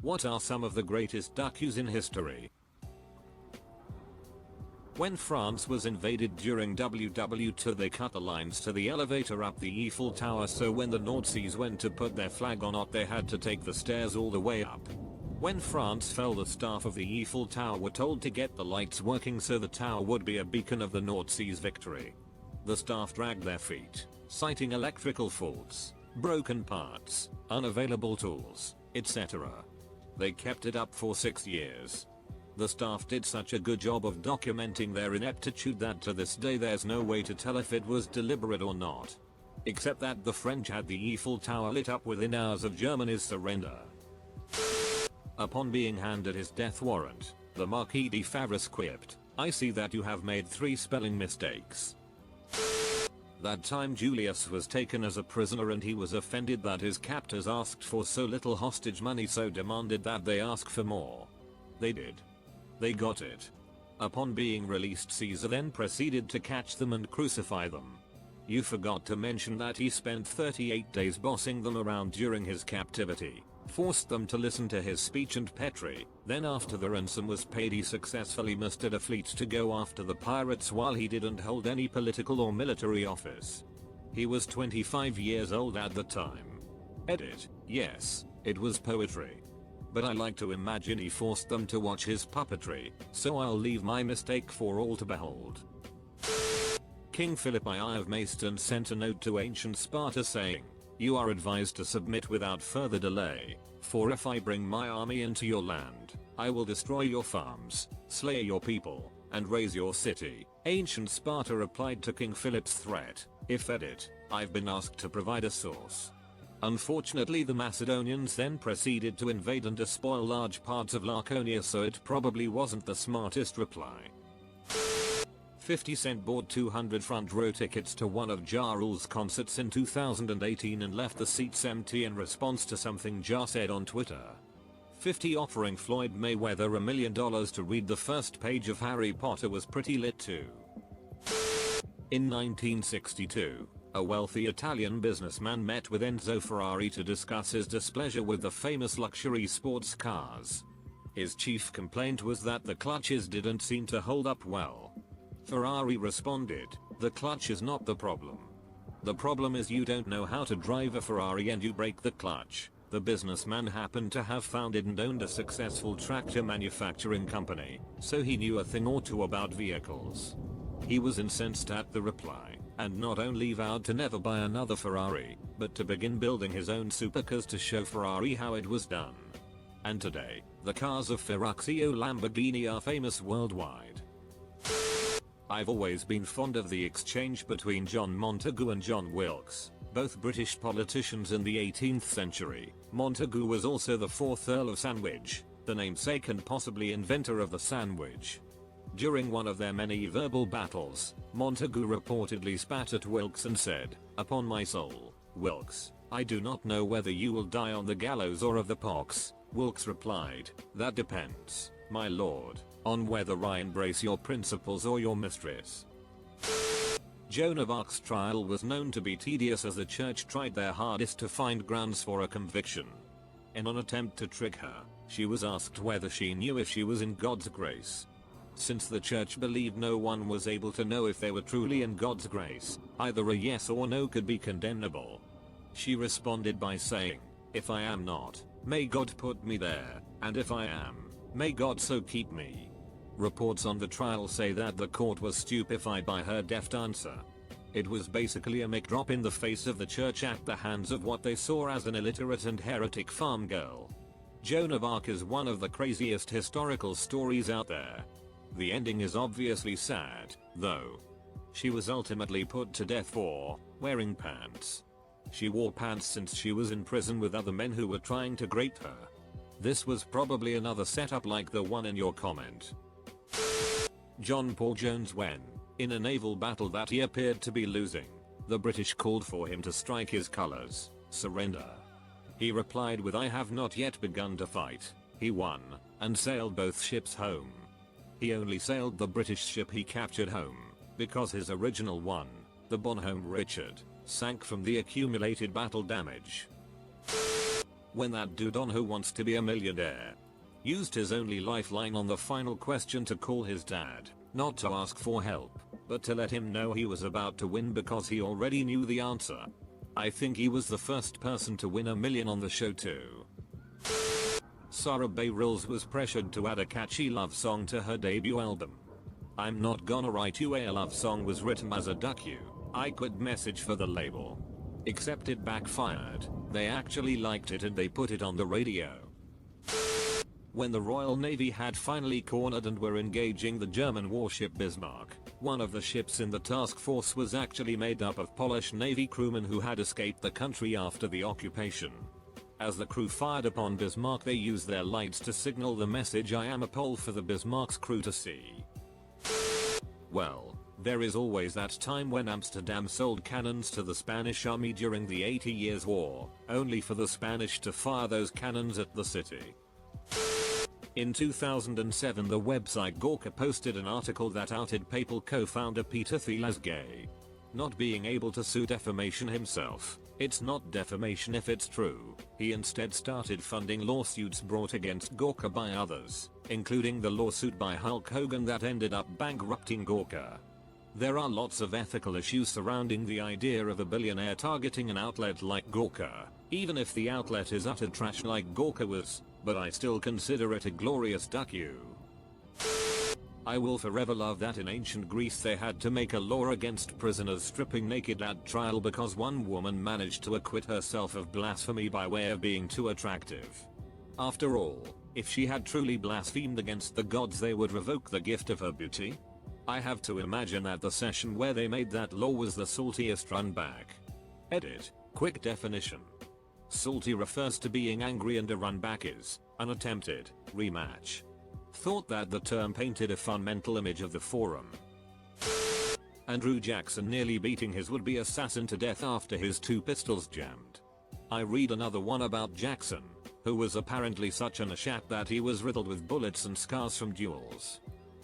What are some of the greatest docus in history? When France was invaded during WW2, they cut the lines to the elevator up the Eiffel Tower, so when the Nazis went to put their flag on it, they had to take the stairs all the way up. When France fell, the staff of the Eiffel Tower were told to get the lights working so the tower would be a beacon of the Nazis' victory. The staff dragged their feet, citing electrical faults, broken parts, unavailable tools, etc. They kept it up for 6 years. The staff did such a good job of documenting their ineptitude that to this day there's no way to tell if it was deliberate or not. Except that the French had the Eiffel Tower lit up within hours of Germany's surrender. Upon being handed his death warrant, the Marquis de Favras quipped, "I see that you have made 3 spelling mistakes." That time Julius was taken as a prisoner and he was offended that his captors asked for so little hostage money, so demanded that they ask for more. They did. They got it. Upon being released, Caesar then proceeded to catch them and crucify them. You forgot to mention that he spent 38 days bossing them around during his captivity, forced them to listen to his speech and Petri, then after the ransom was paid he successfully mustered a fleet to go after the pirates while he didn't hold any political or military office. He was 25 years old at the time. Edit. Yes, it was poetry. But I like to imagine he forced them to watch his puppetry, so I'll leave my mistake for all to behold. King Philip I of Macedon sent a note to ancient Sparta saying, "You are advised to submit without further delay, for if I bring my army into your land, I will destroy your farms, slay your people, and raze your city." Ancient Sparta replied to King Philip's threat, "If edit, I've been asked to provide a source." Unfortunately, the Macedonians then proceeded to invade and despoil large parts of Laconia, so it probably wasn't the smartest reply. 50 Cent bought 200 front row tickets to one of Ja Rule's concerts in 2018 and left the seats empty in response to something Ja said on Twitter. 50 offering Floyd Mayweather $1 million to read the first page of Harry Potter was pretty lit too. In 1962, a wealthy Italian businessman met with Enzo Ferrari to discuss his displeasure with the famous luxury sports cars. His chief complaint was that the clutches didn't seem to hold up well. Ferrari responded, "The clutch is not the problem. The problem is you don't know how to drive a Ferrari and you break the clutch." The businessman happened to have founded and owned a successful tractor manufacturing company, so he knew a thing or two about vehicles. He was incensed at the reply, and not only vowed to never buy another Ferrari, but to begin building his own supercars to show Ferrari how it was done. And today, the cars of Ferrari or Lamborghini are famous worldwide. I've always been fond of the exchange between John Montagu and John Wilkes, both British politicians in the 18th century. Montagu was also the 4th Earl of Sandwich, the namesake and possibly inventor of the sandwich. During one of their many verbal battles, Montagu reportedly spat at Wilkes and said, "Upon my soul, Wilkes, I do not know whether you will die on the gallows or of the pox." Wilkes replied, "That depends, my lord, on whether I embrace your principles or your mistress." Joan of Arc's trial was known to be tedious as the church tried their hardest to find grounds for a conviction. In an attempt to trick her, she was asked whether she knew if she was in God's grace. Since the church believed no one was able to know if they were truly in God's grace, either a yes or no could be condemnable. She responded by saying, "If I am not, may God put me there, and if I am, may God so keep me." Reports on the trial say that the court was stupefied by her deft answer. It was basically a mic drop in the face of the church at the hands of what they saw as an illiterate and heretic farm girl. Joan of Arc is one of the craziest historical stories out there. The ending is obviously sad, though. She was ultimately put to death for wearing pants. She wore pants since she was in prison with other men who were trying to grape her. This was probably another setup like the one in your comment. John Paul Jones, when, in a naval battle that he appeared to be losing, the British called for him to strike his colours, surrender. He replied with, "I have not yet begun to fight." He won, and sailed both ships home. He only sailed the British ship he captured home, because his original one, the Bonhomme Richard, sank from the accumulated battle damage. when that dude on Who Wants to Be a Millionaire used his only lifeline on the final question to call his dad, not to ask for help, but to let him know he was about to win because he already knew the answer. I think he was the first person to win $1 million on the show too. Sarah Bareilles was pressured to add a catchy love song to her debut album. "I'm Not Gonna Write You a Love Song" was written as a I quit message for the label. Except it backfired. They actually liked it and they put it on the radio. When the Royal Navy had finally cornered and were engaging the German warship Bismarck, one of the ships in the task force was actually made up of Polish Navy crewmen who had escaped the country after the occupation. As the crew fired upon Bismarck, they used their lights to signal the message "I am a Pole" for the Bismarck's crew to see. Well, there is always that time when Amsterdam sold cannons to the Spanish army during the 80 Years' War, only for the Spanish to fire those cannons at the city. In 2007, the website Gawker posted an article that outed Papal co-founder Peter Thiel as gay. Not being able to sue defamation himself, it's not defamation if it's true. He instead started funding lawsuits brought against Gawker by others, including the lawsuit by Hulk Hogan that ended up bankrupting Gawker. There are lots of ethical issues surrounding the idea of a billionaire targeting an outlet like Gawker, even if the outlet is utter trash like Gawker was, but I still consider it a glorious docu. I will forever love that in ancient Greece they had to make a law against prisoners stripping naked at trial because one woman managed to acquit herself of blasphemy by way of being too attractive. After all, if she had truly blasphemed against the gods, they would revoke the gift of her beauty. I have to imagine that the session where they made that law was the saltiest run back. Edit. Quick definition. Salty refers to being angry and a run back is unattempted rematch. Thought that the term painted a fun mental image of the forum. Andrew Jackson nearly beating his would-be assassin to death after his two pistols jammed. I read another one about Jackson, who was apparently such an ashat that he was riddled with bullets and scars from duels.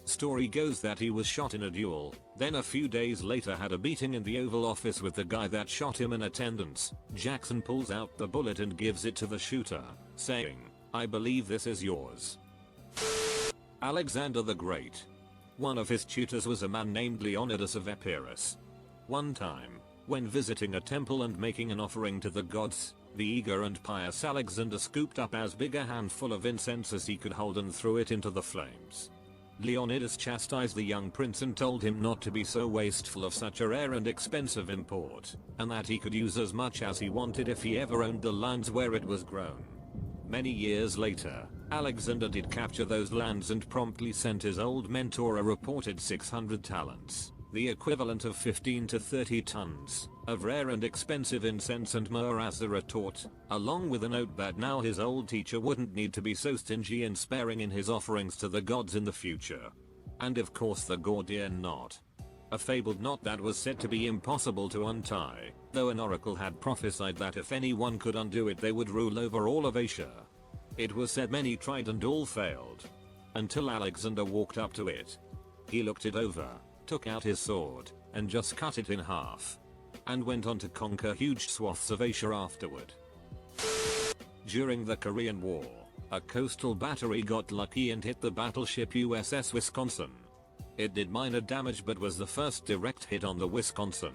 Story goes that he was shot in a duel, then a few days later had a beating in the Oval Office with the guy that shot him in attendance. Jackson pulls out the bullet and gives it to the shooter, saying, "I believe this is yours." Alexander the Great. One of his tutors was a man named Leonidas of Epirus. One time, when visiting a temple and making an offering to the gods, the eager and pious Alexander scooped up as big a handful of incense as he could hold and threw it into the flames. Leonidas chastised the young prince and told him not to be so wasteful of such a rare and expensive import, and that he could use as much as he wanted if he ever owned the lands where it was grown. Many years later, Alexander did capture those lands and promptly sent his old mentor a reported 600 talents, the equivalent of 15 to 30 tons, of rare and expensive incense and myrrh as a retort, along with a note that now his old teacher wouldn't need to be so stingy and sparing in his offerings to the gods in the future. And of course the Gordian knot. A fabled knot that was said to be impossible to untie, though an oracle had prophesied that if anyone could undo it they would rule over all of Asia. It was said many tried and all failed. Until Alexander walked up to it. He looked it over, took out his sword, and just cut it in half. And went on to conquer huge swaths of Asia afterward. During the Korean War, a coastal battery got lucky and hit the battleship USS Wisconsin. It did minor damage but was the first direct hit on the Wisconsin.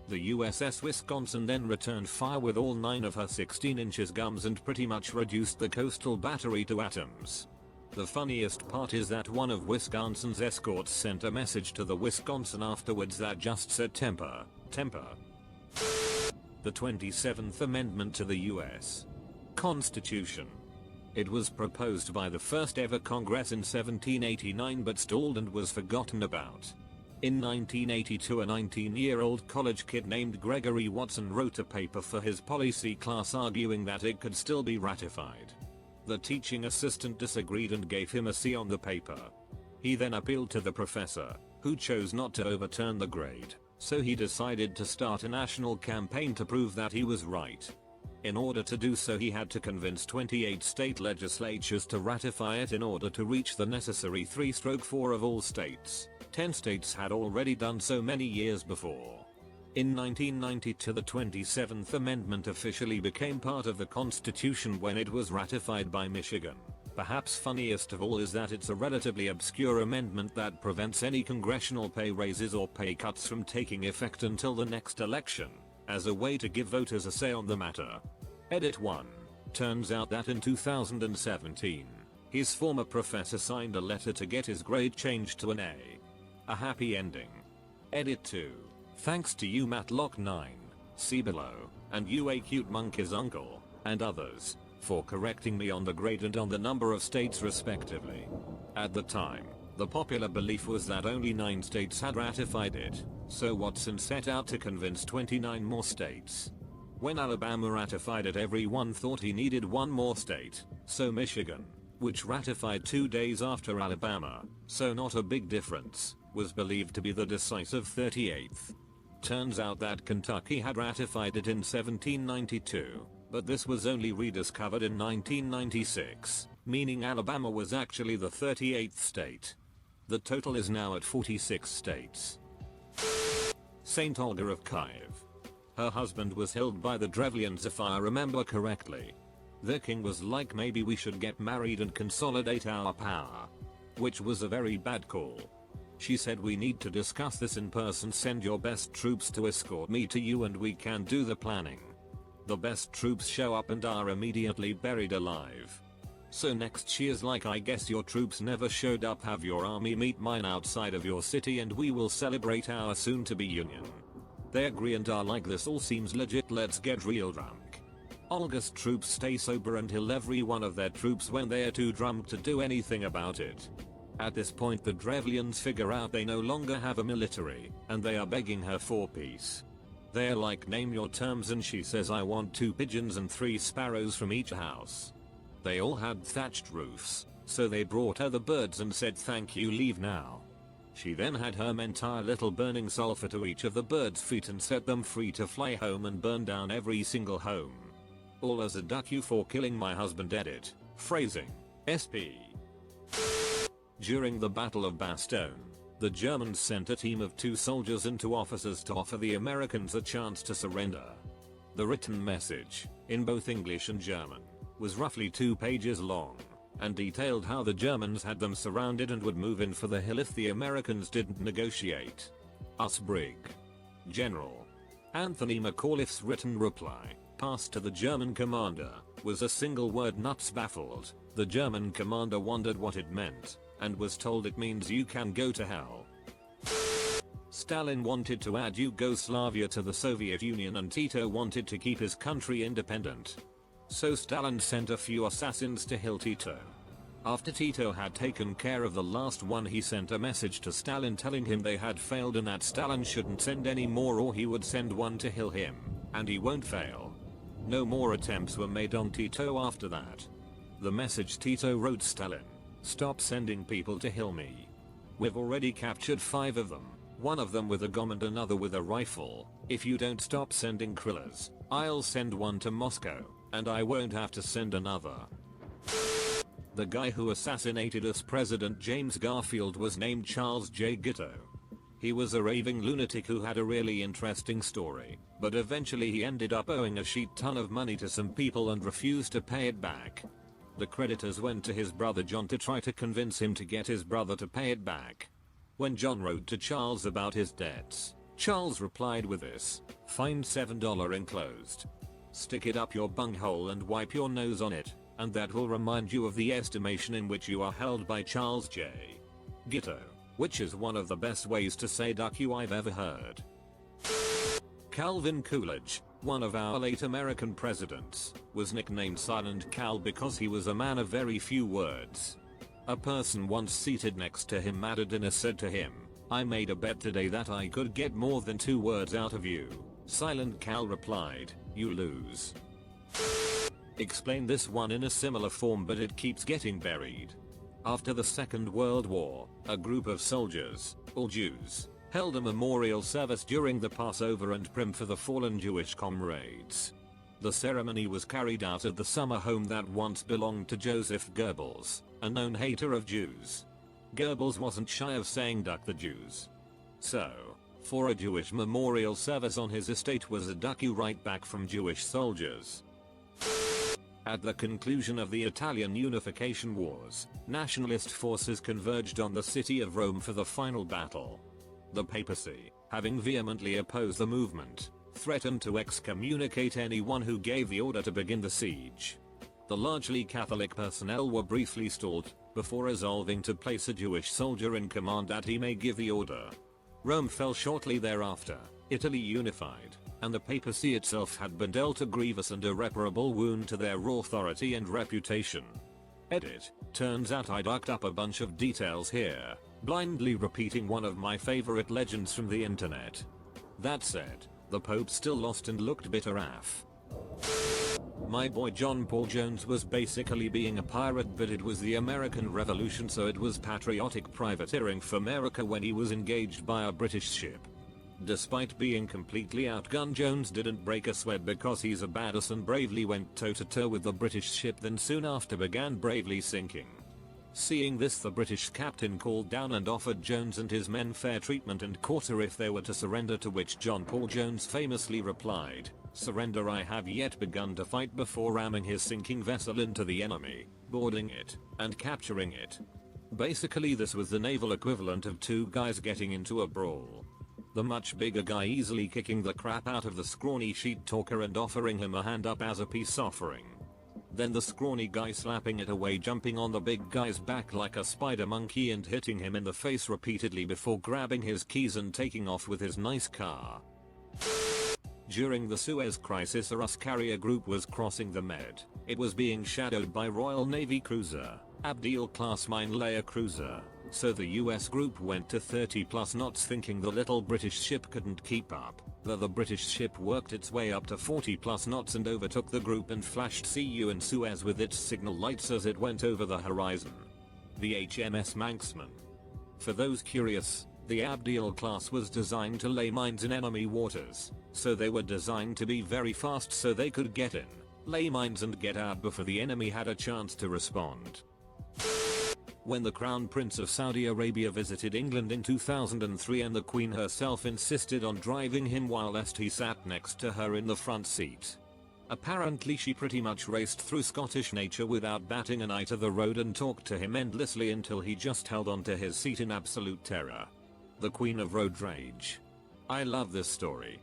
The USS Wisconsin then returned fire with all 9 of her 16-inch guns and pretty much reduced the coastal battery to atoms. The funniest part is that one of Wisconsin's escorts sent a message to the Wisconsin afterwards that just said temper, temper. The 27th Amendment to the US Constitution. It was proposed by the first ever Congress in 1789 but stalled and was forgotten about. In 1982 a 19-year-old college kid named Gregory Watson wrote a paper for his policy class arguing that it could still be ratified. The teaching assistant disagreed and gave him a C on the paper. He then appealed to the professor, who chose not to overturn the grade, so he decided to start a national campaign to prove that he was right. In order to do so he had to convince 28 state legislatures to ratify it in order to reach the necessary 3/4 of all states. 10 states had already done so many years before. In 1992 the 27th Amendment officially became part of the Constitution when it was ratified by Michigan. Perhaps funniest of all is that it's a relatively obscure amendment that prevents any congressional pay raises or pay cuts from taking effect until the next election, as a way to give voters a say on the matter. Edit 1. Turns out that in 2017, his former professor signed a letter to get his grade changed to an A. A happy ending. Edit 2. Thanks to you Matlock9, see below, and you a cute monkey's uncle, and others, for correcting me on the grade and on the number of states respectively. At the time, the popular belief was that only 9 states had ratified it, so Watson set out to convince 29 more states. When Alabama ratified it, everyone thought he needed one more state, so Michigan, which ratified 2 days after Alabama, so not a big difference, was believed to be the decisive 38th. Turns out that Kentucky had ratified it in 1792, but this was only rediscovered in 1996, meaning Alabama was actually the 38th state. The total is now at 46 states. Saint Olga of Kiev. Her husband was held by the Drevlians if I remember correctly. The king was like, maybe we should get married and consolidate our power. Which was a very bad call. She said, we need to discuss this in person, send your best troops to escort me to you and we can do the planning. The best troops show up and are immediately buried alive. So next she is like, I guess your troops never showed up, have your army meet mine outside of your city and we will celebrate our soon to be union. They agree and are like, this all seems legit, let's get real drunk. Olga's troops stay sober until every one of their troops when they are too drunk to do anything about it. At this point the Drevlians figure out they no longer have a military, and they are begging her for peace. They're like, name your terms, and she says, I want 2 pigeons and 3 sparrows from each house. They all had thatched roofs, so they brought her the birds and said thank you, leave now. She then had her men tie little burning sulfur to each of the birds' feet and set them free to fly home and burn down every single home. All as a duck you for killing my husband. Edit. Phrasing. SP. During the Battle of Bastogne, the Germans sent a team of 2 soldiers and 2 officers to offer the Americans a chance to surrender. The written message, in both English and German, was roughly 2 pages long, and detailed how the Germans had them surrounded and would move in for the hill if the Americans didn't negotiate. Us Brig. General Anthony McAuliffe's written reply, passed to the German commander, was a single word, nuts. Baffled, the German commander wondered what it meant, and was told it means you can go to hell. Stalin wanted to add Yugoslavia to the Soviet Union and Tito wanted to keep his country independent. So Stalin sent a few assassins to kill Tito. After Tito had taken care of the last one, he sent a message to Stalin telling him they had failed and that Stalin shouldn't send any more or he would send one to kill him, and he won't fail. No more attempts were made on Tito after that. The message Tito wrote Stalin: stop sending people to kill me. We've already captured 5 of them, one of them with a gun and another with a rifle. If you don't stop sending krillers, I'll send one to Moscow, and I won't have to send another. The guy who assassinated us President James Garfield was named Charles J. Gitto. He was a raving lunatic who had a really interesting story, but eventually he ended up owing a shit ton of money to some people and refused to pay it back. The creditors went to his brother John to try to convince him to get his brother to pay it back. When John wrote to Charles about his debts, Charles replied with this: find $7 enclosed. Stick it up your bunghole and wipe your nose on it, and that will remind you of the estimation in which you are held by Charles J. Gitto, which is one of the best ways to say duck you I've ever heard. Calvin Coolidge, one of our late American presidents, was nicknamed Silent Cal because he was a man of very few words. A person once seated next to him at a dinner said to him, I made a bet today that I could get more than 2 words out of you. Silent Cal replied, you lose. Explain this one in a similar form, but it keeps getting buried. After the Second World War, a group of soldiers, all Jews, held a memorial service during the Passover and Purim for the fallen Jewish comrades. The ceremony was carried out at the summer home that once belonged to Joseph Goebbels, a known hater of Jews. Goebbels wasn't shy of saying duck the Jews. So, For a Jewish memorial service on his estate was a duck you write back from Jewish soldiers. At the conclusion of the Italian unification wars, nationalist forces converged on the city of Rome for the final battle. The papacy, having vehemently opposed the movement, threatened to excommunicate anyone who gave the order to begin the siege. The largely Catholic personnel were briefly stalled, before resolving to place a Jewish soldier in command that he may give the order. Rome fell shortly thereafter, Italy unified, and the papacy itself had been dealt a grievous and irreparable wound to their authority and reputation. Edit. Turns out I dug up a bunch of details here, blindly repeating one of my favorite legends from the internet. That said, the Pope still lost and looked bitter AF. My boy John Paul Jones was basically being a pirate, but it was the American Revolution, so it was patriotic privateering for America when he was engaged by a British ship. Despite being completely outgunned, Jones didn't break a sweat because he's a badass and bravely went toe-to-toe with the British ship, then soon after began bravely sinking. Seeing this, the British captain called down and offered Jones and his men fair treatment and quarter if they were to surrender, to which John Paul Jones famously replied, "Surrender I have yet begun to fight," before ramming his sinking vessel into the enemy, boarding it, and capturing it. Basically this was the naval equivalent of two guys getting into a brawl. The much bigger guy easily kicking the crap out of the scrawny sheet talker and offering him a hand up as a peace offering. Then the scrawny guy slapping it away, jumping on the big guy's back like a spider monkey and hitting him in the face repeatedly before grabbing his keys and taking off with his nice car. During the Suez Crisis, a Rus carrier group was crossing the Med. It was being shadowed by Royal Navy cruiser, Abdeel-class mine-layer cruiser, so the US group went to 30+ knots thinking the little British ship couldn't keep up. The British ship worked its way up to 40+ knots and overtook the group and flashed "See you in Suez" with its signal lights as it went over the horizon. The HMS Manxman. For those curious, the Abdeel class was designed to lay mines in enemy waters, so they were designed to be very fast so they could get in, lay mines and get out before the enemy had a chance to respond. When the Crown Prince of Saudi Arabia visited England in 2003 and the Queen herself insisted on driving him whilst he sat next to her in the front seat. Apparently she pretty much raced through Scottish nature without batting an eye to the road and talked to him endlessly until he just held onto his seat in absolute terror. The Queen of Road Rage. I love this story.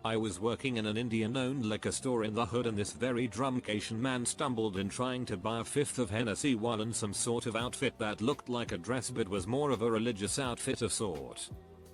I was working in an Indian-owned liquor store in the hood and this very drunk Asian man stumbled in trying to buy a fifth of Hennessy while in some sort of outfit that looked like a dress but was more of a religious outfit of sort.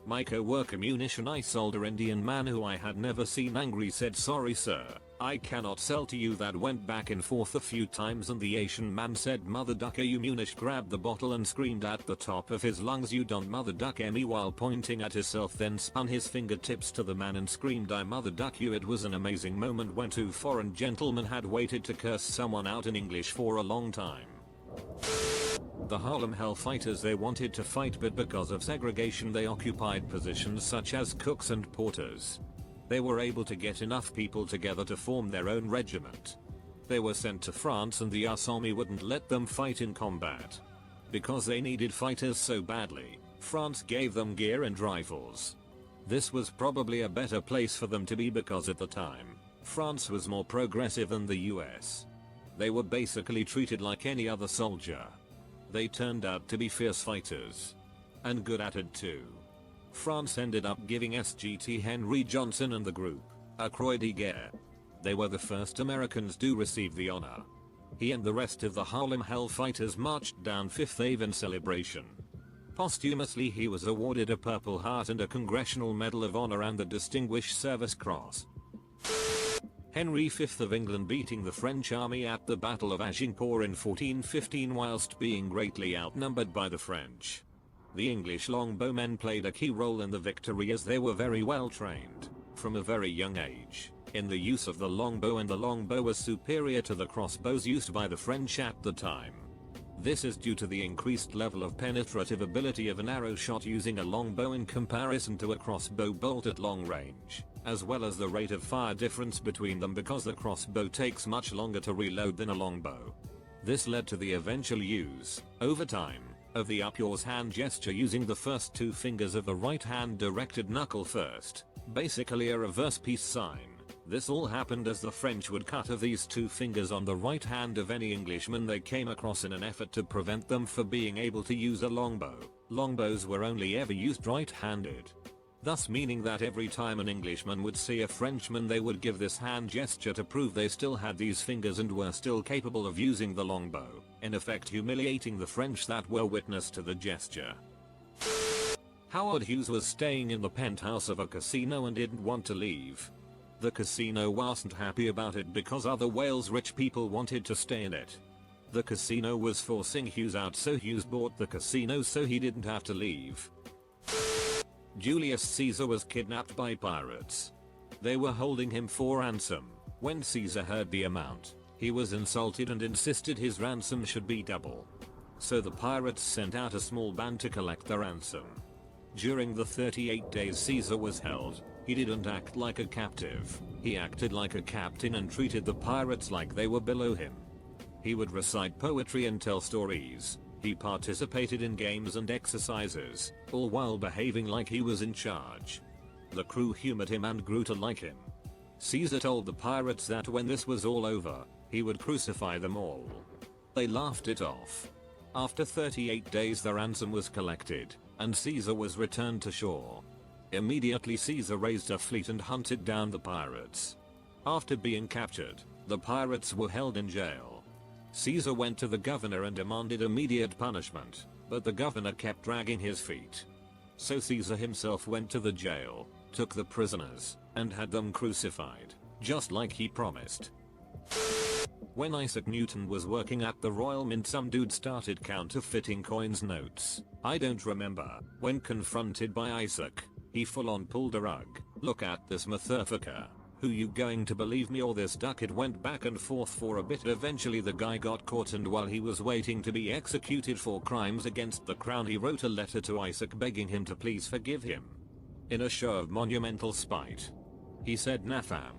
My co-worker Munish, an nice older Indian man who I had never seen angry, said, "Sorry sir, I cannot sell to you." That went back and forth a few times and the Asian man said, "Mother ducker you." Munish grabbed the bottle and screamed at the top of his lungs, "You don't mother duck me," while pointing at himself, then spun his fingertips to the man and screamed, "I mother duck you." It was an amazing moment when two foreign gentlemen had waited to curse someone out in English for a long time. The Harlem Hellfighters, they wanted to fight but because of segregation they occupied positions such as cooks and porters. They were able to get enough people together to form their own regiment. They were sent to France and the US Army wouldn't let them fight in combat. Because they needed fighters so badly, France gave them gear and rifles. This was probably a better place for them to be because at the time, France was more progressive than the US. They were basically treated like any other soldier. They turned out to be fierce fighters. And good at it too. France ended up giving SGT Henry Johnson and the group a Croix de Guerre. They were the first Americans to receive the honor. He and the rest of the Harlem Hellfighters marched down Fifth Ave in celebration. Posthumously he was awarded a Purple Heart and a Congressional Medal of Honor and the Distinguished Service Cross. Henry V of England beating the French army at the Battle of Agincourt in 1415 whilst being greatly outnumbered by the French. The English longbowmen played a key role in the victory as they were very well trained, from a very young age, in the use of the longbow, and the longbow was superior to the crossbows used by the French at the time. This is due to the increased level of penetrative ability of an arrow shot using a longbow in comparison to a crossbow bolt at long range, as well as the rate of fire difference between them because the crossbow takes much longer to reload than a longbow. This led to the eventual use, over time, of the up yours hand gesture using the first two fingers of the right hand directed knuckle first, basically a reverse peace sign. This all happened as the French would cut of these two fingers on the right hand of any Englishman they came across in an effort to prevent them from being able to use a longbow. Longbows were only ever used right-handed. Thus meaning that every time an Englishman would see a Frenchman they would give this hand gesture to prove they still had these fingers and were still capable of using the longbow, in effect humiliating the French that were witness to the gesture. Howard Hughes was staying in the penthouse of a casino and didn't want to leave. The casino wasn't happy about it because other Wales rich people wanted to stay in it. The casino was forcing Hughes out, so Hughes bought the casino so he didn't have to leave. Julius Caesar was kidnapped by pirates. They were holding him for ransom. When Caesar heard the amount, he was insulted and insisted his ransom should be double. So the pirates sent out a small band to collect the ransom. During the 38 days Caesar was held, he didn't act like a captive. He acted like a captain and treated the pirates like they were below him. He would recite poetry and tell stories. He participated in games and exercises, all while behaving like he was in charge. The crew humored him and grew to like him. Caesar told the pirates that when this was all over, he would crucify them all. They laughed it off. After 38 days the ransom was collected, and Caesar was returned to shore. Immediately Caesar raised a fleet and hunted down the pirates. After being captured, the pirates were held in jail. Caesar went to the governor and demanded immediate punishment, but the governor kept dragging his feet. So Caesar himself went to the jail, took the prisoners, and had them crucified, just like he promised. When Isaac Newton was working at the Royal Mint, some dude started counterfeiting coins notes. I don't remember. When confronted by Isaac, he full on pulled a rug. Look at this motherfucker. Who you going to believe me or this duck? It went back and forth for a bit. Eventually the guy got caught, and while he was waiting to be executed for crimes against the crown he wrote a letter to Isaac begging him to please forgive him. In a show of monumental spite, he said, "Nah fam,